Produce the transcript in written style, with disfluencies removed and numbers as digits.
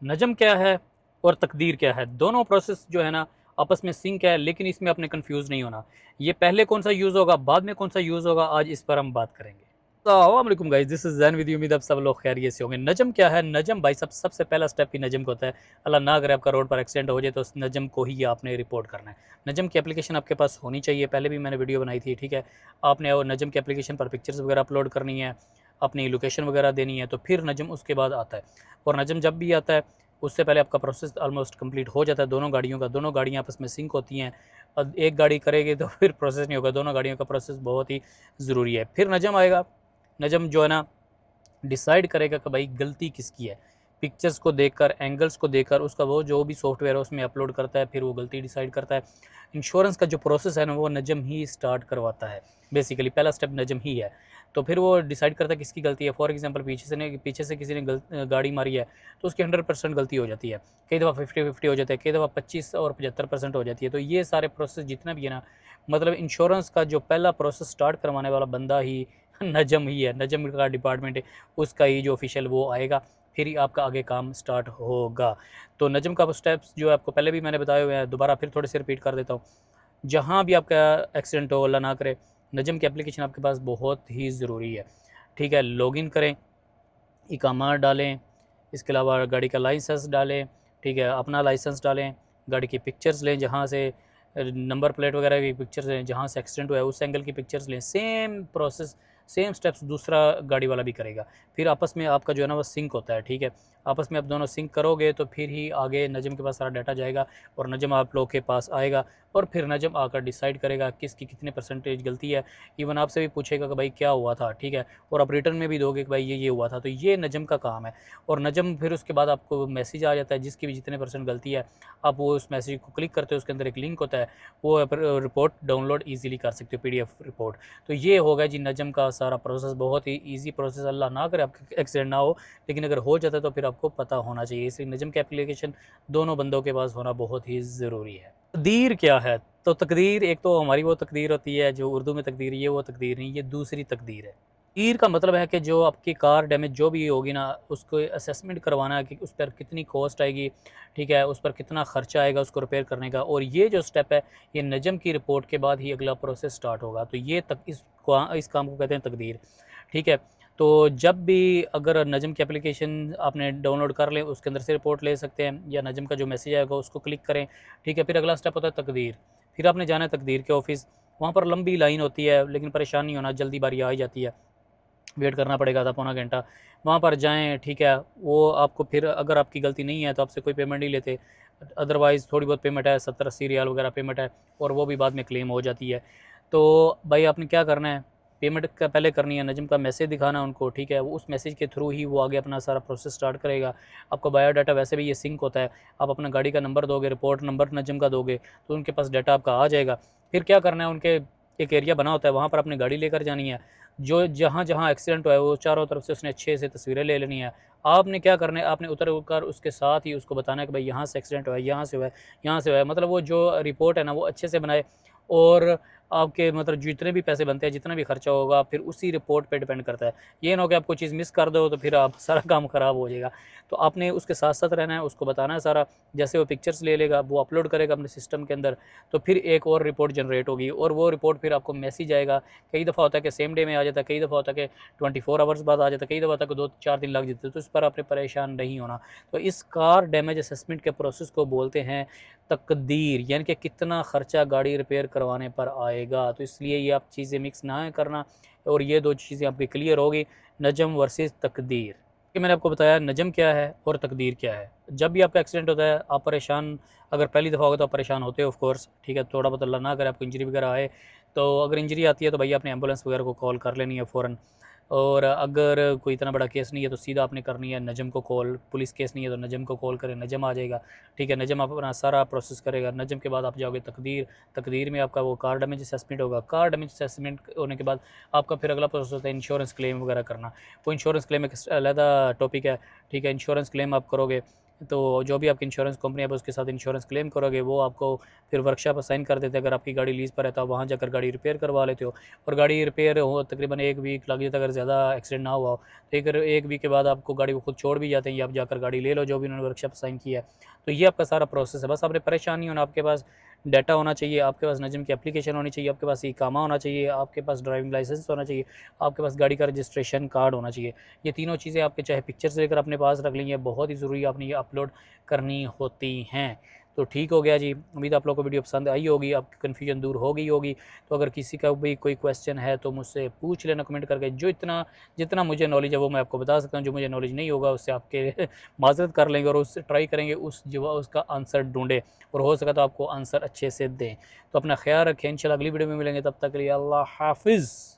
नजम क्या है और तकदीर क्या है, दोनों प्रोसेस जो है ना आपस में सिंक है, लेकिन इसमें आपने कंफ्यूज नहीं होना। ये पहले कौन सा यूज़ होगा, बाद में कौन सा यूज़ होगा, आज इस पर हम बात करेंगे। अस्सलाम guys, this is Jain with you. उम्मीद आप सब लोग खैरियत से होंगे। नजम क्या है? नजम भाई सबसे पहला स्टेप ही नजम का होता है। अल्लाह ना करे आपका रोड पर एक्सीडेंट हो जाए तो उस नजम को ही आपने रिपोर्ट करना है। नजम की एप्लीकेशन आपके पास होनी चाहिए, पहले भी मैंने वीडियो बनाई थी, ठीक है। आपने वो नजम की एप्लीकेशन पर पिक्चर्स वगैरह अपलोड करनी है, अपनी लोकेशन वगैरह देनी है, तो फिर नजम उसके बाद आता है। और नजम जब भी आता है उससे पहले आपका प्रोसेस ऑलमोस्ट कंप्लीट हो जाता है। दोनों गाड़ियों का, दोनों गाड़ियाँ आपस में सिंक होती हैं। अब एक गाड़ी करेगी तो फिर प्रोसेस नहीं होगा, दोनों गाड़ियों का प्रोसेस बहुत ही ज़रूरी है। फिर नजम आएगा। नजम जो है ना डिसाइड करेगा कि भाई गलती किसकी है। पिक्चर्स को देखकर, एंगल्स को देखकर, उसका वो जो भी सॉफ्टवेयर है उसमें अपलोड करता है, फिर वो गलती डिसाइड करता है। इंश्योरेंस का जो प्रोसेस है ना वो नजम ही स्टार्ट करवाता है। बेसिकली पहला स्टेप नजम ही है। तो फिर वो डिसाइड करता है किसकी गलती है। फॉर एग्जांपल पीछे से किसी ने गाड़ी मारी है तो उसकी 100% गलती हो जाती है। कई दफ़ा 50-50 हो जाता है, कई दफ़ा 25 और 75% हो जाती है। तो ये सारे प्रोसेस जितना भी है ना, मतलब इंश्योरेंस का जो पहला प्रोसेस स्टार्ट करवाने वाला बंदा ही नजम ही है। नजम का डिपार्टमेंट है, उसका ही जो ऑफिशियल वो आएगा, फिर ही आपका आगे काम स्टार्ट होगा। तो नजम का स्टेप्स जो है आपको पहले भी मैंने बताए हुए हैं, दोबारा फिर थोड़े से रिपीट कर देता हूँ। जहाँ भी आपका एक्सीडेंट हो, अल्लाह ना करे, नजम की एप्लीकेशन आपके पास बहुत ही ज़रूरी है, ठीक है। लॉगिन करें, इकामा डालें, इसके अलावा गाड़ी का लाइसेंस डालें, ठीक है, अपना लाइसेंस डालें, गाड़ी की पिक्चर्स लें, जहाँ से नंबर प्लेट वगैरह की पिक्चर्स लें, जहाँ से एक्सीडेंट हुआ है उस एंगल की पिक्चर्स लें। सेम प्रोसेस, सेम स्टेप्स दूसरा गाड़ी वाला भी करेगा। फिर आपस में आपका जो है ना वो सिंक होता है, ठीक है। आपस में आप दोनों सिंक करोगे तो फिर ही आगे नजम के पास सारा डाटा जाएगा और नजम आप लोग के पास आएगा। और फिर नजम आकर डिसाइड करेगा किसकी कितने परसेंटेज गलती है। इवन आपसे भी पूछेगा कि भाई क्या हुआ था, ठीक है, और आप रिटर्न में भी दोगे कि भाई ये हुआ था। तो ये नजम का काम है। और नजम फिर उसके बाद आपको मैसेज आ जाता है जिसकी भी जितने परसेंट गलती है, आप वो उस मैसेज को क्लिक करते हो, उसके अंदर एक लिंक होता है, वो रिपोर्ट डाउनलोड ईजिली कर सकते हो, PDF रिपोर्ट। तो ये होगा जी नजम का सारा प्रोसेस, बहुत ही ईजी प्रोसेस। अल्लाह ना करे आपका एक्सीडेंट ना हो, लेकिन अगर हो जाता है तो फिर आपको पता होना चाहिए। इसलिए नजम की एप्लीकेशन दोनों बंदों के पास होना बहुत ही ज़रूरी है। तकदीर क्या है? तो तकदीर, एक तो हमारी वो तकदीर होती है जो उर्दू में तकदीर, ये वो तकदीर नहीं, ये दूसरी तकदीर है। तकदीर का मतलब है कि जो आपकी कार डैमेज जो भी होगी ना, उसको असेसमेंट करवाना है कि उस पर कितनी कॉस्ट आएगी, ठीक है, उस पर कितना खर्चा आएगा उसको रिपेयर करने का। और ये जो स्टेप है, ये नजम की रिपोर्ट के बाद ही अगला प्रोसेस स्टार्ट होगा। तो ये तक इस काम को कहते हैं तकदीर, ठीक है। तो जब भी अगर नजम की एप्लीकेशन आपने डाउनलोड कर लें, उसके अंदर से रिपोर्ट ले सकते हैं, या नजम का जो मैसेज आएगा उसको क्लिक करें, ठीक है। फिर अगला स्टेप होता है तकदीर। फिर आपने जाना है तकदीर के ऑफिस। वहाँ पर लंबी लाइन होती है, लेकिन परेशान नहीं होना, जल्दी बारी आ ही जाती है। वेट करना पड़ेगा आधा पौना घंटा। वहाँ पर जाएँ, ठीक है। वो आपको फिर, अगर आपकी गलती नहीं है तो आपसे कोई पेमेंट नहीं लेते, अदरवाइज़ थोड़ी बहुत पेमेंट है, 70-80 रियाल वगैरह पेमेंट है, और वो भी बाद में क्लेम हो जाती है। तो भाई आपने क्या करना है, पेमेंट का पहले करनी है, नजम का मैसेज दिखाना है उनको, ठीक है। वो उस मैसेज के थ्रू ही वो आगे अपना सारा प्रोसेस स्टार्ट करेगा। आपका बायोडाटा वैसे भी ये सिंक होता है। आप अपना गाड़ी का नंबर दोगे, रिपोर्ट नंबर नजम का दोगे, तो उनके पास डाटा आपका आ जाएगा। फिर क्या करना है, उनके एक एरिया बना होता है, वहाँ पर अपनी गाड़ी लेकर जानी है। जो जहाँ जहाँ एक्सीडेंट हुआ है वो चारों तरफ से उसने अच्छे से तस्वीरें ले लेनी है। आपने क्या करना है, आपने उतर कर उसके साथ ही उसको बताना है कि भाई यहाँ से एक्सीडेंट हुआ है, यहाँ से हुआ है, यहाँ से हुआ है। मतलब वो जो रिपोर्ट है ना वो अच्छे से बनाए। और आपके मतलब जितने भी पैसे बनते हैं, जितना भी खर्चा होगा, फिर उसी रिपोर्ट पे डिपेंड करता है। ये ना हो कि आप कोई चीज़ मिस कर दो तो फिर आप सारा काम ख़राब हो जाएगा। तो आपने उसके साथ साथ रहना है, उसको बताना है सारा। जैसे वो पिक्चर्स ले लेगा, वो अपलोड करेगा अपने सिस्टम के अंदर, तो फिर एक और रिपोर्ट जनरेट होगी, और वो रिपोर्ट फिर आपको मैसेज आएगा। कई दफ़ा होता है कि सेम डे में आ जाता है, कई दफ़ा होता है कि 24 आवर्स बाद आ जाता है, कई दफ़ा होता है कि 2-4 दिन लग जाते हैं। तो इस पर आपने परेशान नहीं होना। तो इस कार डैमेज असेसमेंट के प्रोसेस को बोलते हैं तकदीर, यानी कि कितना ख़र्चा गाड़ी रिपेयर करवाने पर आएगा। तो इसलिए ये आप चीज़ें मिक्स ना करना, और ये दो चीज़ें आपकी क्लियर होगी, नजम वर्सेस तकदीर। कि मैंने आपको बताया नजम क्या है और तकदीर क्या है। जब भी आपका एक्सीडेंट होता है, आप परेशान, अगर पहली दफ़ा होगा तो आप परेशान होते हो ऑफ कोर्स, ठीक है। थोड़ा बहुत अल्लाह ना करे आपको इंजरी वगैरह आए, तो अगर इंजरी आती है तो भैया अपने एम्बुलेंस वगैरह को कॉल कर लेनी है फ़ौरन। और अगर कोई इतना बड़ा केस नहीं है तो सीधा आपने करनी है नजम को कॉल। पुलिस केस नहीं है तो नजम को कॉल करें, नजम आ जाएगा, ठीक है। नजम अपना सारा प्रोसेस करेगा। नजम के बाद आप जाओगे तकदीर। तकदीर में आपका वो कार डैमेज असेसमेंट होगा। कार डैमेज असेसमेंट होने के बाद आपका फिर अगला प्रोसेस होता है इंश्योरेंस क्लेम वगैरह करना। वो इंश्योरेंस क्लेम एक अलहदा टॉपिक है, ठीक है। इंश्योरेंस क्लेम आप करोगे तो जो भी आपकी इंश्योरेंस कंपनी है उसके साथ इंश्योरेंस क्लेम करोगे वो आपको फिर वर्कशॉप असाइन कर देते हैं। अगर आपकी गाड़ी लीज़ पर है तो आप वहाँ जाकर गाड़ी रिपेयर करवा लेते हो, और गाड़ी रिपेयर हो तकरीबन 1 वीक लग जाता है, अगर ज़्यादा एक्सीडेंट ना हुआ हो तो एक वीक के बाद आपको गाड़ी को खुद छोड़ भी जाते हैं, या आप जाकर गाड़ी ले लो जो भी उन्होंने वर्कशॉप असाइन किया है। तो ये आपका सारा प्रोसेस है। बस आपने परेशान नहीं होना, आपके पास डाटा होना चाहिए, आपके पास नजम की एप्लीकेशन होनी चाहिए, आपके पास इकामा होना चाहिए, आपके पास ड्राइविंग लाइसेंस होना चाहिए, आपके पास गाड़ी का रजिस्ट्रेशन कार्ड होना चाहिए। ये तीनों चीज़ें आपके चाहे पिक्चर्स लेकर अपने पास रख लेंगे, बहुत ही ज़रूरी आपने ये अपलोड करनी होती हैं। तो ठीक हो गया जी, उम्मीद आप लोगों को वीडियो पसंद आई होगी, आपकी कन्फ्यूजन दूर हो गई होगी। तो अगर किसी का भी कोई क्वेश्चन है तो मुझसे पूछ लेना कमेंट करके, जो जितना मुझे नॉलेज है वो मैं आपको बता सकता हूँ, जो मुझे नॉलेज नहीं होगा उससे आपके माजरत कर लेंगे और उससे ट्राई करेंगे उसका आंसर ढूंढे, और हो सका तो आपको आंसर अच्छे से दें। तो अपना ख्याल रखें, इंशाल्लाह अगली वीडियो में मिलेंगे, तब तक के लिए अल्लाह हाफिज़।